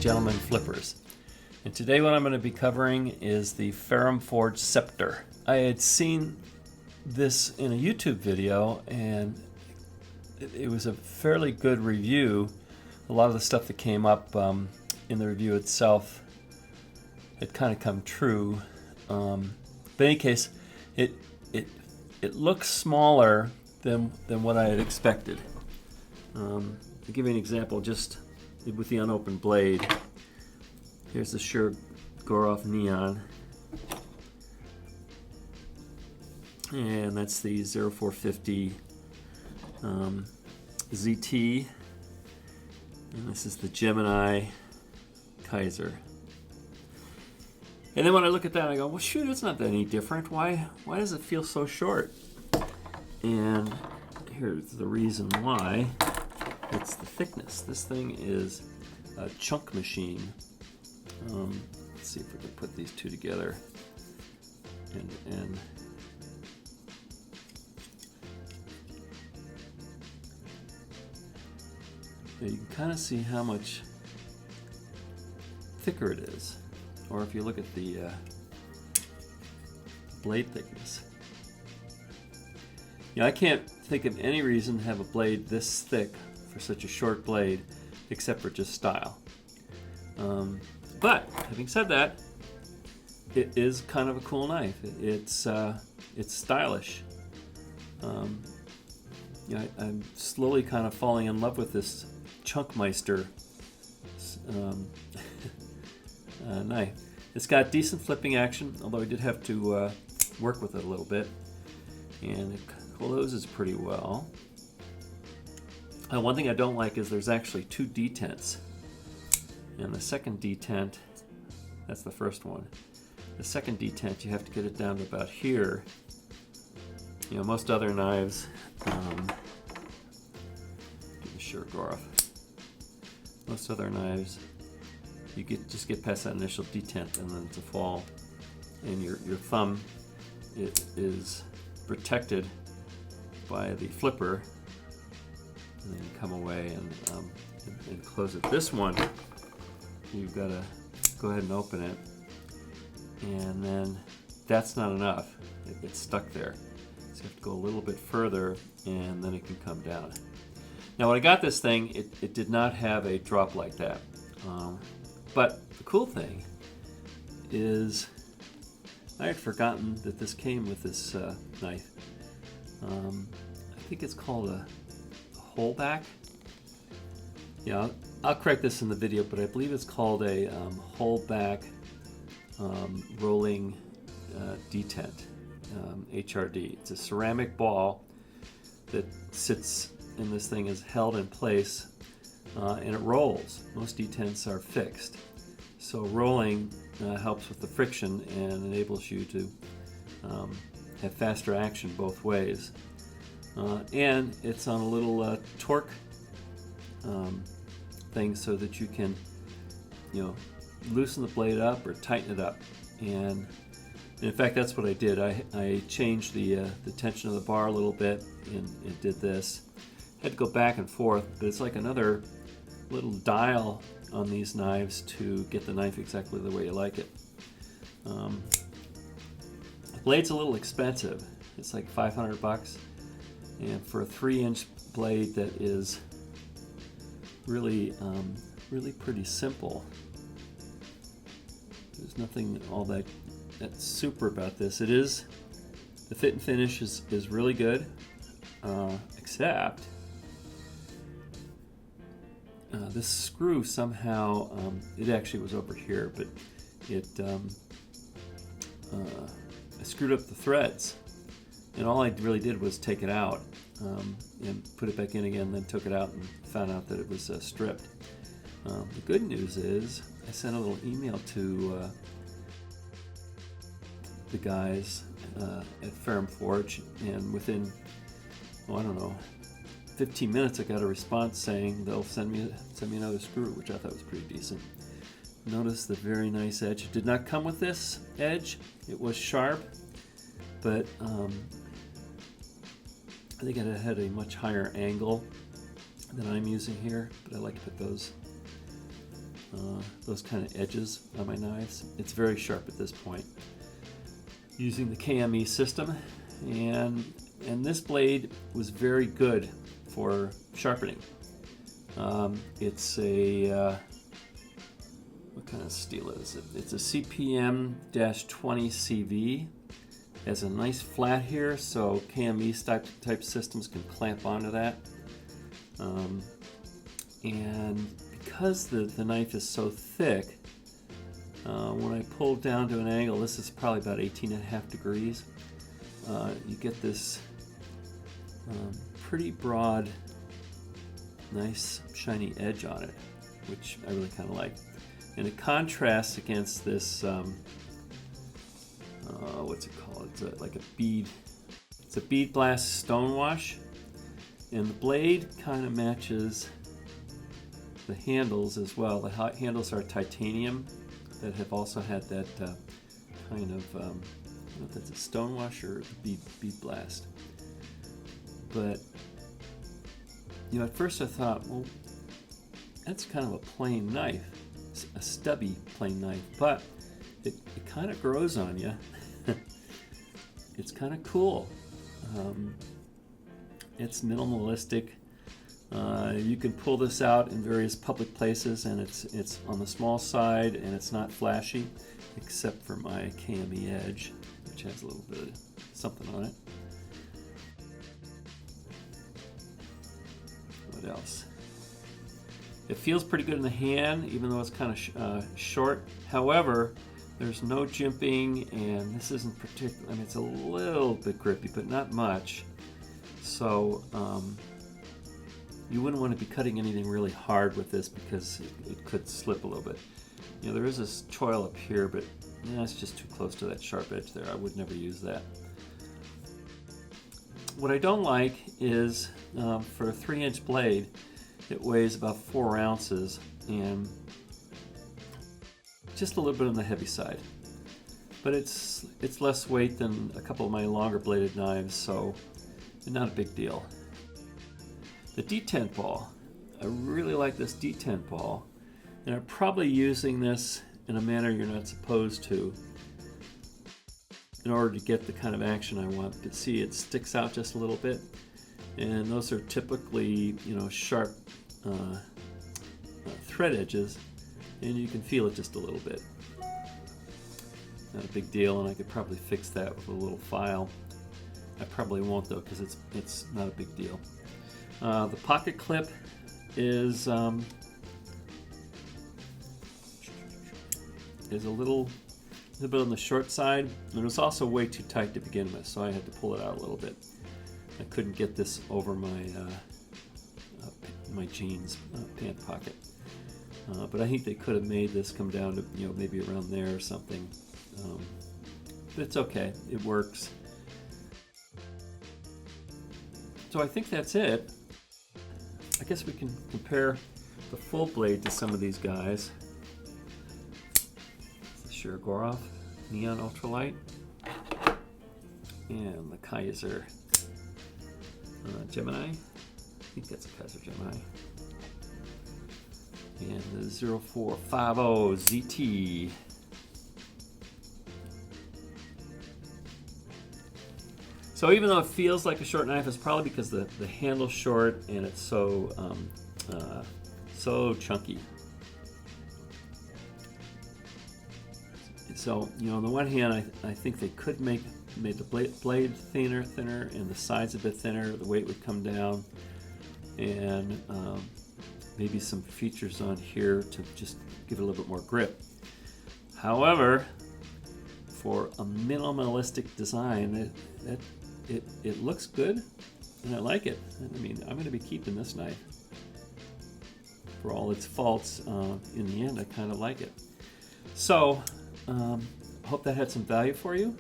gentlemen flippers. And today what I'm going to be covering is the Ferrum Forge Septer. I had seen this in a YouTube video and it was a fairly good review. A lot of the stuff that came up in the review itself had kind of come true. But in any case, it looks smaller than what I had expected. To give you an example, just with the unopened blade, here's the Shure Goroff Neon, and that's the 0450 ZT, and this is the Gemini Kaiser. And then when I look at that, I go, well, shoot, it's not that any different. Why does it feel so short? And here's the reason why. It's the thickness. This thing is a chunk machine. Let's see if we can put these two together. And you can kind of see how much thicker it is. Or if you look at the blade thickness. You know, I can't think of any reason to have a blade this thick for such a short blade, except for just style. But having said that, it is kind of a cool knife. It's stylish. You know, I'm slowly kind of falling in love with this Chunkmeister knife. It's got decent flipping action, although I did have to work with it a little bit, and it closes pretty well. One thing I don't like is there's actually two detents, and the second detent, that's the first one. The second detent, you have to get it down to about here. You know, most other knives, Shure Goroff. Most other knives, you just get past that initial detent, and then it's a fall, and your thumb is protected by the flipper. And then you come away and close it. This one, you've got to go ahead and open it, and then that's not enough. It's stuck there. So you have to go a little bit further, and then it can come down. Now when I got this thing, it did not have a drop like that. But the cool thing is I had forgotten that this came with this knife. I think it's called a holeback. Yeah, I'll correct this in the video, but I believe it's called a holeback rolling detent, HRD. It's a ceramic ball that sits in this thing, is held in place, and it rolls. Most detents are fixed, so rolling helps with the friction and enables you to have faster action both ways. And it's on a little torque thing so that you can, you know, loosen the blade up or tighten it up. And in fact, that's what I did. I changed the tension of the bar a little bit, and it did this. Had to go back and forth, but it's like another little dial on these knives to get the knife exactly the way you like it. The blade's a little expensive. It's like $500. And for a 3-inch blade that is really, really pretty simple, there's nothing all that's super about this. It is, the fit and finish is really good, except this screw somehow, it actually was over here, but I screwed up the threads. And all I really did was take it out and put it back in again, then took it out and found out that it was stripped. The good news is I sent a little email to the guys at Ferrum Forge, and within, I don't know, 15 minutes I got a response saying they'll send me another screw, which I thought was pretty decent. Notice the very nice edge. It did not come with this edge. It was sharp, but I think it had a much higher angle than I'm using here, but I like to put those those kind of edges on my knives. It's very sharp at this point. Using the KME system, and this blade was very good for sharpening. It's a what kind of steel is it? It's a CPM-20 CV. It has a nice flat here, so KME type systems can clamp onto that. And because the knife is so thick, when I pull down to an angle, this is probably about 18.5 degrees, you get this pretty broad, nice shiny edge on it, which I really kind of like. And it contrasts against this, what's it called? It's like a bead. It's a bead blast stone wash, and the blade kind of matches the handles as well. The handles are titanium that have also had that kind of, I don't know if that's a stone wash or bead blast. But you know, at first I thought, well, that's kind of a plain knife, a stubby plain knife, but it kind of grows on you. It's kind of cool. It's minimalistic. You can pull this out in various public places, and it's on the small side, and it's not flashy, except for my KME edge, which has a little bit of something on it. What else? It feels pretty good in the hand, even though it's kind of short. However, there's no jimping, and this isn't particular. I mean, it's a little bit grippy, but not much. So you wouldn't want to be cutting anything really hard with this because it could slip a little bit. You know, there is this choil up here, but it's just too close to that sharp edge there. I would never use that. What I don't like is for a 3-inch blade, it weighs about 4 ounces and just a little bit on the heavy side. But it's less weight than a couple of my longer bladed knives, so not a big deal. The detent ball, I really like this detent ball, and I'm probably using this in a manner you're not supposed to in order to get the kind of action I want. But see, it sticks out just a little bit, and those are typically, you know, sharp thread edges, and you can feel it just a little bit. Not a big deal, and I could probably fix that with a little file. I probably won't though, because it's not a big deal. The pocket clip is a little bit on the short side, and it was also way too tight to begin with, so I had to pull it out a little bit. I couldn't get this over my my jeans pant pocket, but I think they could have made this come down to, you know, maybe around there or something. But it's okay, it works. So I think that's it. I guess we can compare the full blade to some of these guys. The Shirogorov Neon Ultralight and the Kaiser Gemini. I think that's a Kaiser Gemini. And the 0450 ZT. So even though it feels like a short knife, it's probably because the handle's short and it's so chunky. So, you know, on the one hand, I think they could made the blade thinner, and the sides a bit thinner. The weight would come down, and maybe some features on here to just give it a little bit more grip. However, for a minimalistic design, it looks good, and I like it. I mean, I'm going to be keeping this knife. For all its faults, in the end, I kind of like it. So, I hope that had some value for you.